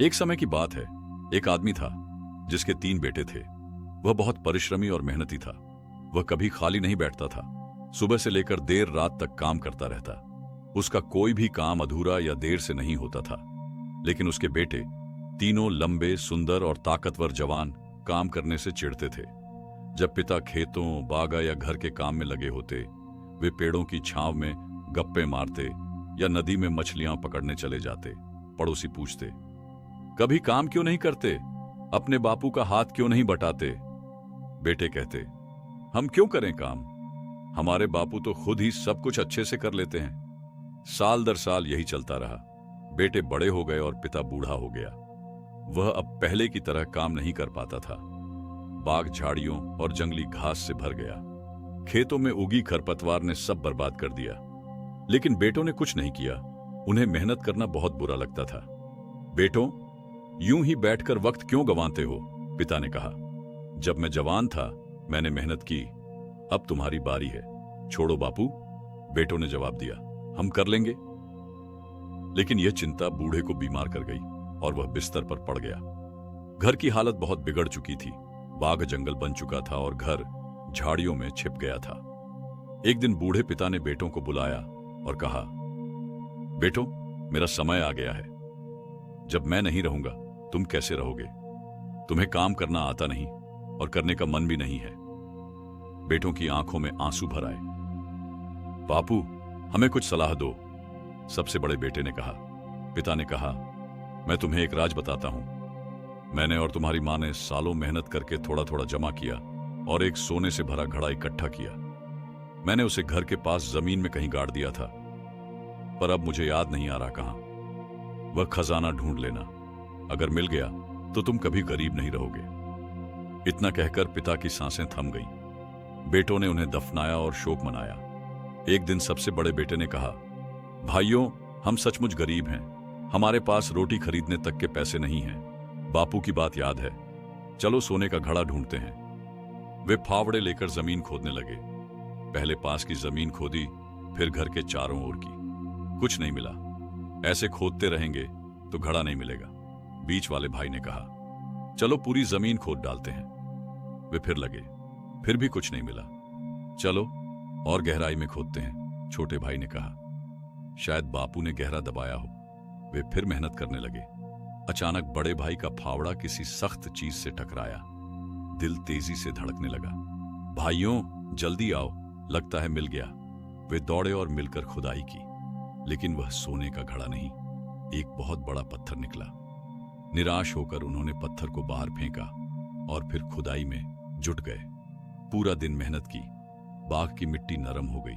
एक समय की बात है। एक आदमी था जिसके 3 बेटे थे। वह बहुत परिश्रमी और मेहनती था। वह कभी खाली नहीं बैठता था। सुबह से लेकर देर रात तक काम करता रहता। उसका कोई भी काम अधूरा या देर से नहीं होता था। लेकिन उसके बेटे तीनों लंबे, सुंदर और ताकतवर जवान काम करने से चिढ़ते थे। जब पिता खेतों, बागा या घर के काम में लगे होते, वे पेड़ों की छांव में गप्पे मारते या नदी में मछलियां पकड़ने चले जाते। पड़ोसी पूछते, कभी काम क्यों नहीं करते? अपने बापू का हाथ क्यों नहीं बटाते? बेटे कहते, हम क्यों करें काम? हमारे बापू तो खुद ही सब कुछ अच्छे से कर लेते हैं। साल दर साल यही चलता रहा। बेटे बड़े हो गए और पिता बूढ़ा हो गया। वह अब पहले की तरह काम नहीं कर पाता था। बाग झाड़ियों और जंगली घास से भर गया। खेतों में उगी खरपतवार ने सब बर्बाद कर दिया। लेकिन बेटों ने कुछ नहीं किया। उन्हें मेहनत करना बहुत बुरा लगता था। बेटों, यूं ही बैठकर वक्त क्यों गंवाते हो? पिता ने कहा। जब मैं जवान था मैंने मेहनत की, अब तुम्हारी बारी है। छोड़ो बापू, बेटों ने जवाब दिया, हम कर लेंगे। लेकिन यह चिंता बूढ़े को बीमार कर गई और वह बिस्तर पर पड़ गया। घर की हालत बहुत बिगड़ चुकी थी। बाग जंगल बन चुका था और घर झाड़ियों में छिप गया था। एक दिन बूढ़े पिता ने बेटों को बुलाया और कहा, बेटों, मेरा समय आ गया है। जब मैं नहीं रहूंगा तुम कैसे रहोगे? तुम्हें काम करना आता नहीं और करने का मन भी नहीं है। बेटों की आंखों में आंसू भर आए। बापू, हमें कुछ सलाह दो, सबसे बड़े बेटे ने कहा। पिता ने कहा, मैं तुम्हें एक राज बताता हूं। मैंने और तुम्हारी मां ने सालों मेहनत करके थोड़ा थोड़ा जमा किया और एक सोने से भरा घड़ा इकट्ठा किया। मैंने उसे घर के पास जमीन में कहीं गाड़ दिया था, पर अब मुझे याद नहीं आ रहा कहां। वह खजाना ढूंढ लेना। अगर मिल गया तो तुम कभी गरीब नहीं रहोगे। इतना कहकर पिता की सांसें थम गईं। बेटों ने उन्हें दफनाया और शोक मनाया। एक दिन सबसे बड़े बेटे ने कहा, भाइयों, हम सचमुच गरीब हैं। हमारे पास रोटी खरीदने तक के पैसे नहीं हैं। बापू की बात याद है। चलो सोने का घड़ा ढूंढते हैं। वे फावड़े लेकर जमीन खोदने लगे। पहले पास की जमीन खोदी, फिर घर के चारों ओर की। कुछ नहीं मिला। ऐसे खोदते रहेंगे तो घड़ा नहीं मिलेगा। बीच वाले भाई ने कहा, चलो पूरी जमीन खोद डालते हैं। वे फिर लगे, फिर भी कुछ नहीं मिला। चलो और गहराई में खोदते हैं, छोटे भाई ने कहा। शायद बापू ने गहरा दबाया हो। वे फिर मेहनत करने लगे। अचानक बड़े भाई का फावड़ा किसी सख्त चीज से टकराया। दिल तेजी से धड़कने लगा। भाइयों, जल्दी आओ, लगता है मिल गया। वे दौड़े और मिलकर खुदाई की, लेकिन वह सोने का घड़ा नहीं, एक बहुत बड़ा पत्थर निकला। निराश होकर उन्होंने पत्थर को बाहर फेंका और फिर खुदाई में जुट गए। पूरा दिन मेहनत की। बाग की मिट्टी नरम हो गई,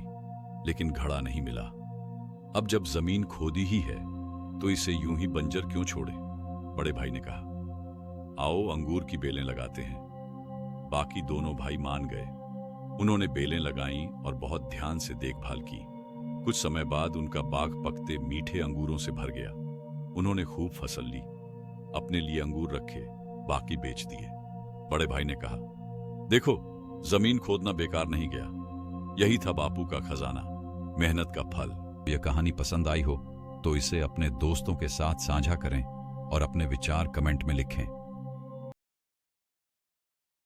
लेकिन घड़ा नहीं मिला। अब जब जमीन खोदी ही है तो इसे यूं ही बंजर क्यों छोड़े? बड़े भाई ने कहा, आओ अंगूर की बेलें लगाते हैं। बाकी दोनों भाई मान गए। उन्होंने बेलें लगाईं और बहुत ध्यान से देखभाल की। कुछ समय बाद उनका बाग पकते मीठे अंगूरों से भर गया। उन्होंने खूब फसल ली, अपने लिए अंगूर रखे, बाकी बेच दिए। बड़े भाई ने कहा, देखो, जमीन खोदना बेकार नहीं गया। यही था बापू का खजाना, मेहनत का फल। यह कहानी पसंद आई हो तो इसे अपने दोस्तों के साथ साझा करें और अपने विचार कमेंट में लिखें।